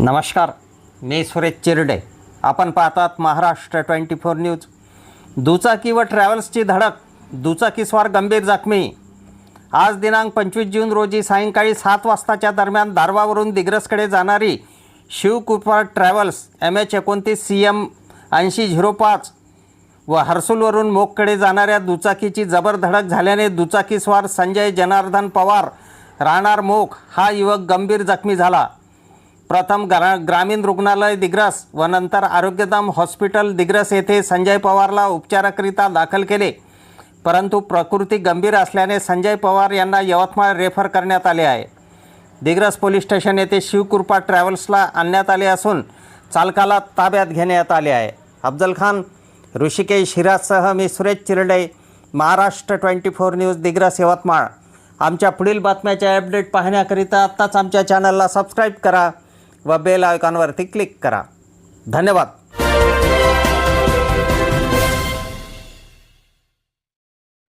नमस्कार, मी सुरेश चिरडे. आपण पाहतात महाराष्ट्र 24 न्यूज. दुचाकी व ट्रॅव्हल्सची धडक, दुचाकीस्वार गंभीर जखमी. आज दिनांक 25 जून रोजी सायंकाळी 7 वाजताच्या दरम्यान दारव्हावरून दिग्रसकडे जाणारी शिवकृपा ट्रॅव्हल्स MH29 CM 8005 व हर्सुलवरून मोगकडे जाणाऱ्या दुचाकीची जबर धडक झाल्याने दुचाकीस्वार संजय जनार्दन पवार राहणार मोग हा युवक गंभीर जखमी झाला. प्रथम ग्रामीण रुग्णालय दिग्रस व नंतर आरोग्यधाम हॉस्पिटल दिग्रस येथे संजय पवारला उपचाराकरिता दाखल केले, परंतु प्रकृती गंभीर असल्याने संजय पवार यांना यवतमाळ रेफर करण्यात आले आहे. दिग्रस पोलीस स्टेशन येथे शिवकृपा ट्रॅव्हल्सला आणण्यात आले असून चालकाला ताब्यात घेण्यात आले आहे. अफजल खान, ऋषिकेश हिराजसह मी सुरेश चिरडे, महाराष्ट्र 24 न्यूज, दिग्रस, यवतमाळ. आमच्या पुढील बातम्याचे अपडेट पाहण्याकरिता आत्ताच आमच्या चॅनलला सबस्क्राईब करा व बेल आयकॉनवरती क्लिक करा. धन्यवाद.